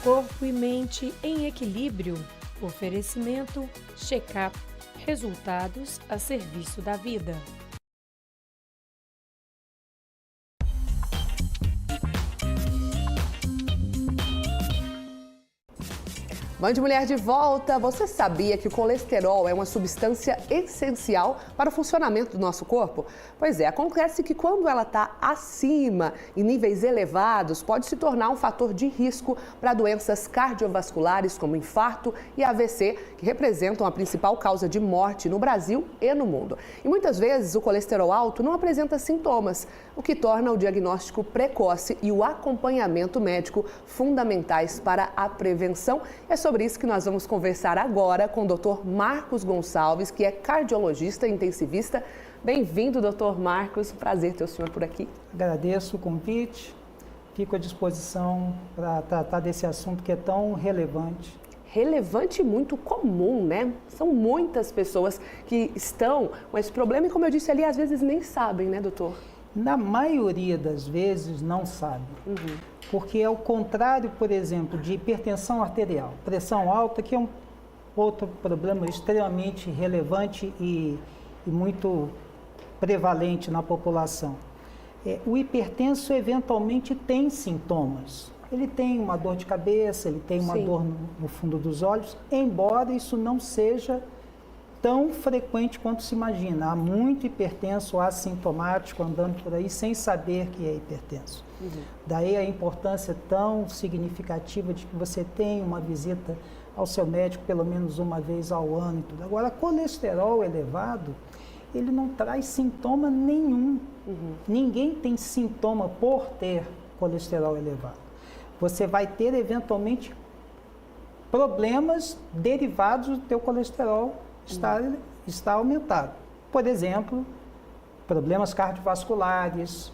Corpo e mente em equilíbrio. Oferecimento, check-up, resultados a serviço da vida. Band Mulher de volta. Você sabia que o colesterol é uma substância essencial para o funcionamento do nosso corpo? Pois é, acontece que quando ela está acima, em níveis elevados, pode se tornar um fator de risco para doenças cardiovasculares como infarto e AVC, que representam a principal causa de morte no Brasil e no mundo. E muitas vezes o colesterol alto não apresenta sintomas, o que torna o diagnóstico precoce e o acompanhamento médico fundamentais para a prevenção. É sobre isso que nós vamos conversar agora com o Dr. Marcos Gonçalves, que é cardiologista intensivista. Bem-vindo, Dr. Marcos. Prazer ter o senhor por aqui. Agradeço o convite. Fico à disposição para tratar desse assunto que é tão relevante. Relevante e muito comum, né? São muitas pessoas que estão com esse problema e, como eu disse ali, às vezes nem sabem, né, doutor? Na maioria das vezes não sabem. Porque é o contrário, por exemplo, de hipertensão arterial, pressão alta, que é um outro problema extremamente relevante e muito prevalente na população. O hipertenso eventualmente tem sintomas. Ele tem uma dor de cabeça, ele tem uma dor no fundo dos olhos, embora isso não seja tão frequente quanto se imagina. Há muito hipertenso assintomático andando por aí sem saber que é hipertenso. Daí a importância tão significativa de que você tenha uma visita ao seu médico pelo menos uma vez ao ano e tudo. Agora, colesterol elevado, ele não traz sintoma nenhum. Ninguém tem sintoma por ter colesterol elevado. Você vai ter eventualmente problemas derivados do teu colesterol está aumentado. Por exemplo, problemas cardiovasculares,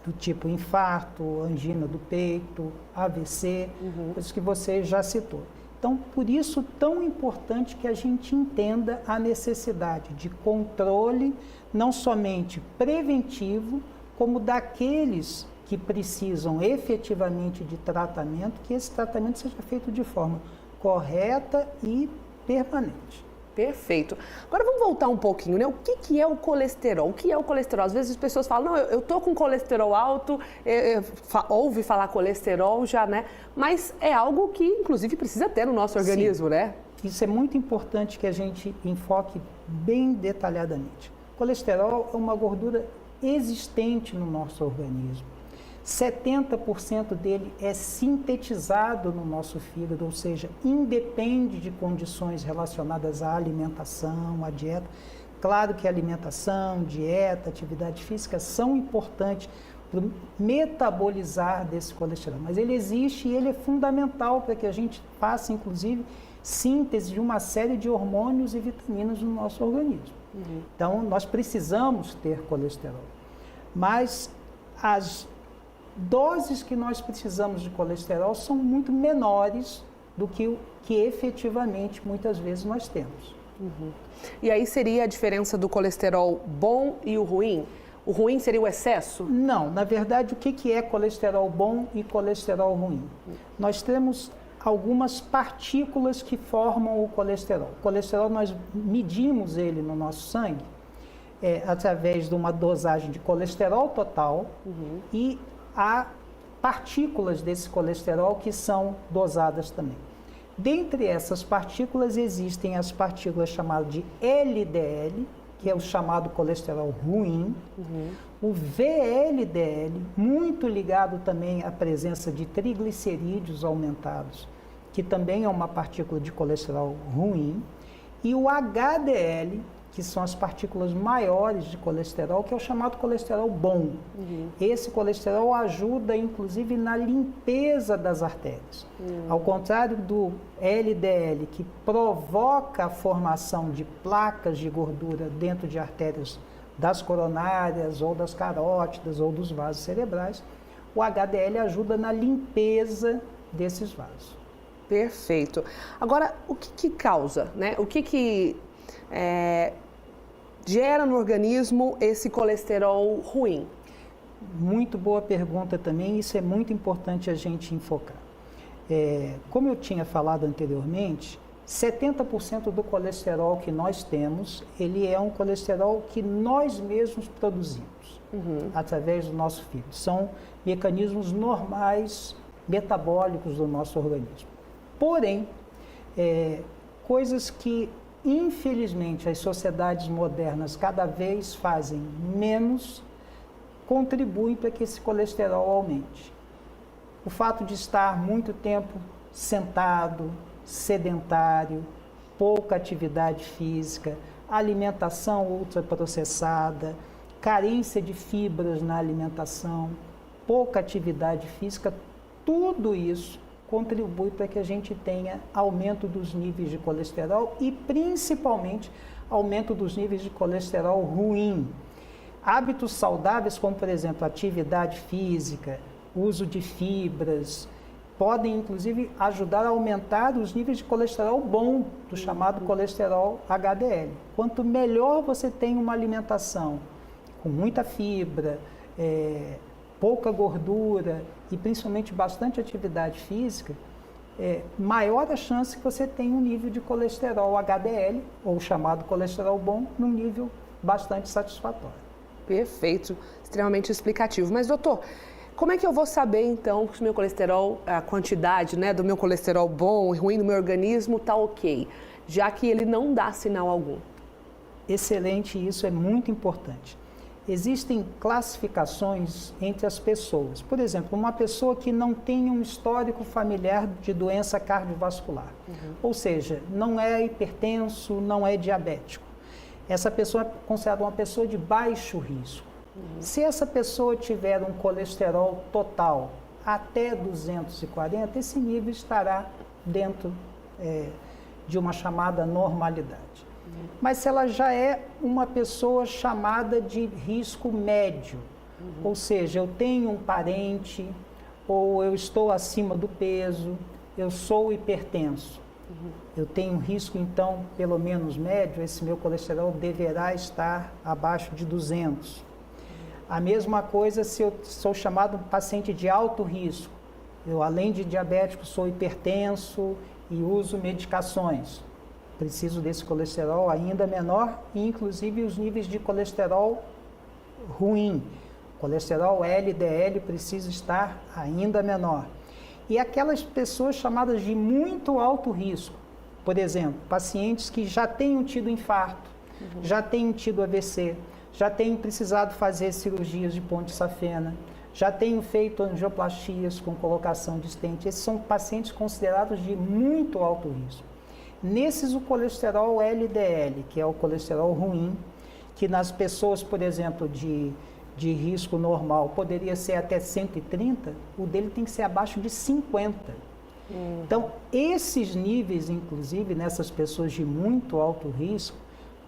do tipo infarto, angina do peito, AVC, coisas que você já citou. Então, por isso, tão importante que a gente entenda a necessidade de controle, não somente preventivo, como daqueles que precisam efetivamente de tratamento, que esse tratamento seja feito de forma correta e permanente. Perfeito. Agora vamos voltar um pouquinho, né? O que é o colesterol? O que é o colesterol? Às vezes as pessoas falam, não, eu tô com colesterol alto, ouve falar colesterol já, né? Mas é algo que, inclusive, precisa ter no nosso organismo, né? Isso é muito importante que a gente enfoque bem detalhadamente. Colesterol é uma gordura existente no nosso organismo. 70% dele é sintetizado no nosso fígado, ou seja, independe de condições relacionadas à alimentação, à dieta. Claro que a alimentação, dieta, atividade física são importantes para o metabolizar desse colesterol, mas ele existe e ele é fundamental para que a gente faça, inclusive, síntese de uma série de hormônios e vitaminas no nosso organismo. Então, nós precisamos ter colesterol, mas as doses que nós precisamos de colesterol são muito menores do que efetivamente muitas vezes nós temos. E aí seria a diferença do colesterol bom e o ruim? O ruim seria o excesso? Não, na verdade, o que é colesterol bom e colesterol ruim? Nós temos algumas partículas que formam o colesterol. O colesterol, nós medimos ele no nosso sangue através de uma dosagem de colesterol total e há partículas desse colesterol que são dosadas também. Dentre essas partículas existem as partículas chamadas de LDL, que é o chamado colesterol ruim, o VLDL, muito ligado também à presença de triglicerídeos aumentados, que também é uma partícula de colesterol ruim, e o HDL, que são as partículas maiores de colesterol, que é o chamado colesterol bom. Esse colesterol ajuda, inclusive, na limpeza das artérias. Ao contrário do LDL, que provoca a formação de placas de gordura dentro de artérias das coronárias, ou das carótidas, ou dos vasos cerebrais, o HDL ajuda na limpeza desses vasos. Perfeito. Agora, o que causa, né? O que gera no organismo esse colesterol ruim? Muito boa pergunta também, isso é muito importante a gente enfocar. Como eu tinha falado anteriormente, 70% do colesterol que nós temos, ele é um colesterol que nós mesmos produzimos, através do nosso fígado. São mecanismos normais, metabólicos do nosso organismo. Porém, coisas que, infelizmente, as sociedades modernas cada vez fazem menos, contribuem para que esse colesterol aumente. O fato de estar muito tempo sentado, sedentário, pouca atividade física, alimentação ultraprocessada, carência de fibras na alimentação, pouca atividade física, tudo isso contribui para que a gente tenha aumento dos níveis de colesterol e, principalmente, aumento dos níveis de colesterol ruim. Hábitos saudáveis, como, por exemplo, atividade física, uso de fibras, podem, inclusive, ajudar a aumentar os níveis de colesterol bom, do chamado colesterol HDL. Quanto melhor você tem uma alimentação com muita fibra, pouca gordura e, principalmente, bastante atividade física, maior a chance que você tenha um nível de colesterol HDL, ou chamado colesterol bom, num nível bastante satisfatório. Perfeito, extremamente explicativo. Mas, doutor, como é que eu vou saber, então, que o meu colesterol, a quantidade, né, do meu colesterol bom e ruim no meu organismo está ok, já que ele não dá sinal algum? Excelente, isso é muito importante. Existem classificações entre as pessoas. Por exemplo, uma pessoa que não tem um histórico familiar de doença cardiovascular, ou seja, não é hipertenso, não é diabético. Essa pessoa é considerada uma pessoa de baixo risco. Se essa pessoa tiver um colesterol total até 240, esse nível estará dentro de uma chamada normalidade. Mas se ela já é uma pessoa chamada de risco médio, ou seja, eu tenho um parente, ou eu estou acima do peso, eu sou hipertenso, eu tenho um risco, então, pelo menos médio, esse meu colesterol deverá estar abaixo de 200. A mesma coisa se eu sou chamado paciente de alto risco. Eu, além de diabético, sou hipertenso e uso medicações. Preciso desse colesterol ainda menor e, inclusive, os níveis de colesterol ruim. Colesterol LDL precisa estar ainda menor. E aquelas pessoas chamadas de muito alto risco, por exemplo, pacientes que já tenham tido infarto, já tenham tido AVC, já tenham precisado fazer cirurgias de ponte safena, já tenham feito angioplastias com colocação de stent. Esses são pacientes considerados de muito alto risco. Nesses, o colesterol LDL, que é o colesterol ruim, que nas pessoas, por exemplo, de risco normal, poderia ser até 130, o dele tem que ser abaixo de 50. Então, esses níveis, inclusive, nessas pessoas de muito alto risco,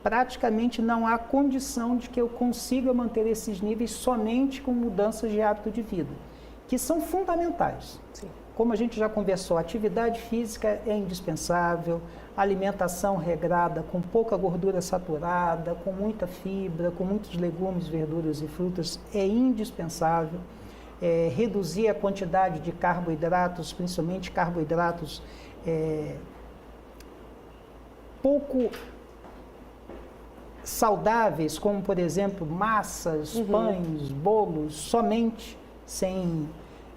praticamente não há condição de que eu consiga manter esses níveis somente com mudanças de hábito de vida, que são fundamentais. Sim. Como a gente já conversou, atividade física é indispensável, alimentação regrada, com pouca gordura saturada, com muita fibra, com muitos legumes, verduras e frutas é indispensável. Reduzir a quantidade de carboidratos, principalmente carboidratos pouco saudáveis, como, por exemplo, massas, pães, bolos, somente, sem,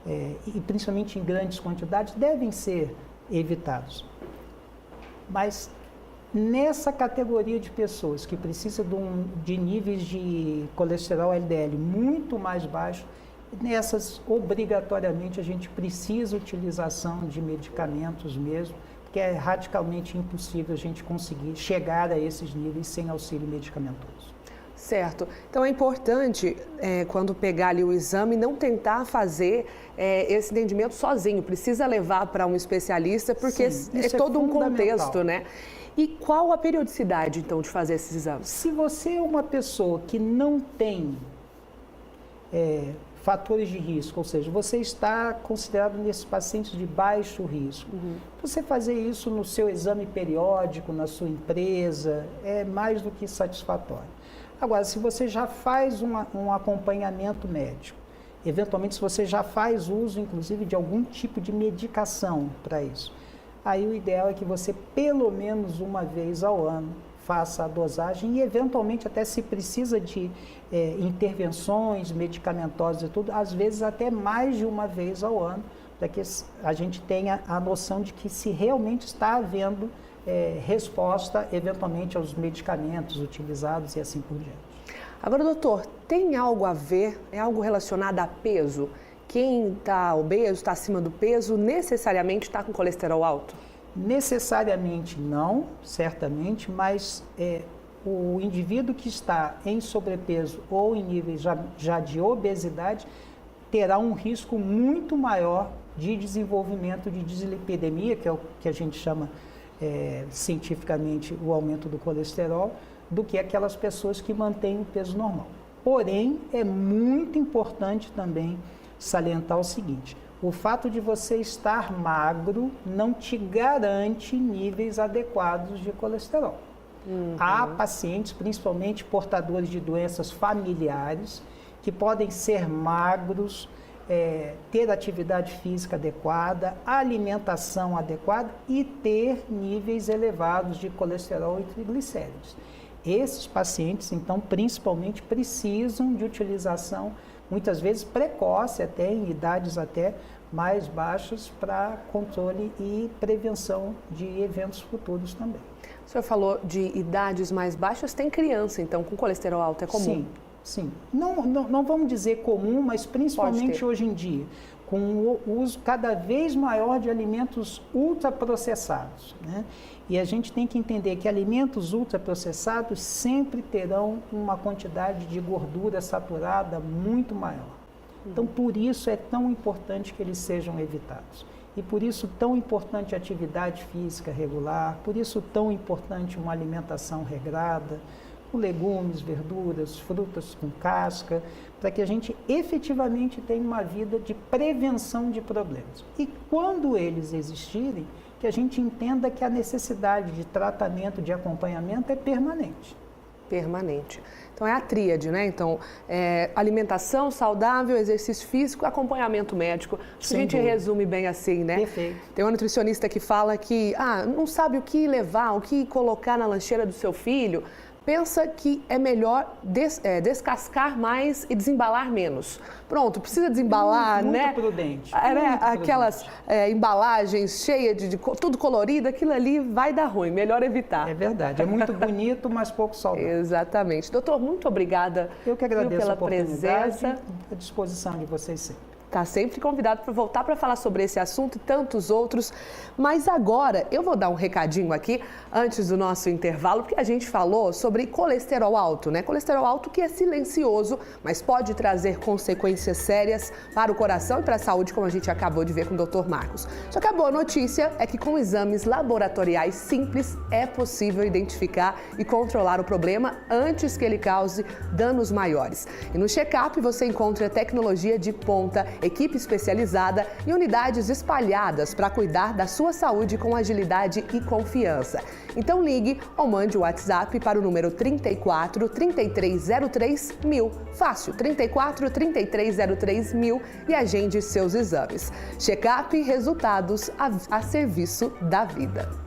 e principalmente em grandes quantidades, devem ser evitados. Mas nessa categoria de pessoas que precisam de níveis de colesterol LDL muito mais baixos, nessas, obrigatoriamente, a gente precisa utilização de medicamentos mesmo, que é radicalmente impossível a gente conseguir chegar a esses níveis sem auxílio medicamentoso. Certo. Então é importante, quando pegar ali o exame, não tentar fazer esse entendimento sozinho. Precisa levar para um especialista, porque é todo um contexto, né? E qual a periodicidade, então, de fazer esses exames? Se você é uma pessoa que não tem fatores de risco, ou seja, você está considerado nesses pacientes de baixo risco. Você fazer isso no seu exame periódico, na sua empresa, é mais do que satisfatório. Agora, se você já faz um acompanhamento médico eventualmente se você já faz uso, inclusive, de algum tipo de medicação para isso. Aí o ideal é que você, pelo menos uma vez ao ano, faça a dosagem e, eventualmente, até se precisa de intervenções medicamentosas e tudo, às vezes até mais de uma vez ao ano, para que a gente tenha a noção de que se realmente está havendo resposta, eventualmente, aos medicamentos utilizados e assim por diante. Agora, doutor, tem algo a ver, é algo relacionado a peso? Quem está obeso, está acima do peso, necessariamente está com colesterol alto? Necessariamente não, certamente, mas o indivíduo que está em sobrepeso ou em níveis já de obesidade terá um risco muito maior de desenvolvimento de dislipidemia, que é o que a gente chama cientificamente o aumento do colesterol, do que aquelas pessoas que mantêm o peso normal. Porém, é muito importante também salientar o seguinte: o fato de você estar magro não te garante níveis adequados de colesterol. Há pacientes, principalmente portadores de doenças familiares, que podem ser magros, ter atividade física adequada, alimentação adequada e ter níveis elevados de colesterol e triglicéridos. Esses pacientes, então, principalmente precisam de utilização, muitas vezes precoce, até em idades até mais baixas, para controle e prevenção de eventos futuros também. O senhor falou de idades mais baixas, tem criança, então, com colesterol alto, é comum? Sim, sim. Não vamos dizer comum, mas principalmente hoje em dia, com o uso cada vez maior de alimentos ultraprocessados, né? E a gente tem que entender que alimentos ultraprocessados sempre terão uma quantidade de gordura saturada muito maior. Então, por isso é tão importante que eles sejam evitados. E por isso tão importante a atividade física regular, por isso tão importante uma alimentação regrada, com legumes, verduras, frutas com casca, para que a gente efetivamente tenha uma vida de prevenção de problemas. E quando eles existirem, que a gente entenda que a necessidade de tratamento, de acompanhamento é permanente. Permanente. Então, é a tríade, né? Então, alimentação saudável, exercício físico, acompanhamento médico. Acho que a gente resume bem assim, né? Perfeito. Tem uma nutricionista que fala que não sabe o que levar, o que colocar na lancheira do seu filho. Pensa que é melhor descascar mais e desembalar menos. Pronto, precisa desembalar, muito né? Prudente. Aquelas embalagens cheias de tudo colorido, aquilo ali vai dar ruim, melhor evitar. É verdade, é muito bonito, mas pouco saudável. Exatamente. Doutor, muito obrigada. Eu que agradeço pela a oportunidade, presença. à disposição de vocês sempre. Está sempre convidado para voltar para falar sobre esse assunto e tantos outros. Mas agora eu vou dar um recadinho aqui, antes do nosso intervalo, porque a gente falou sobre colesterol alto, né? Colesterol alto que é silencioso, mas pode trazer consequências sérias para o coração e para a saúde, como a gente acabou de ver com o Dr. Marcos. Só que a boa notícia é que com exames laboratoriais simples é possível identificar e controlar o problema antes que ele cause danos maiores. E no check-up você encontra tecnologia de ponta, equipe especializada e unidades espalhadas para cuidar da sua saúde com agilidade e confiança. Então ligue ou mande o WhatsApp para o número 34 3303 1000. Fácil, 34 3303 1000 e agende seus exames. Check-up, resultados a serviço da vida.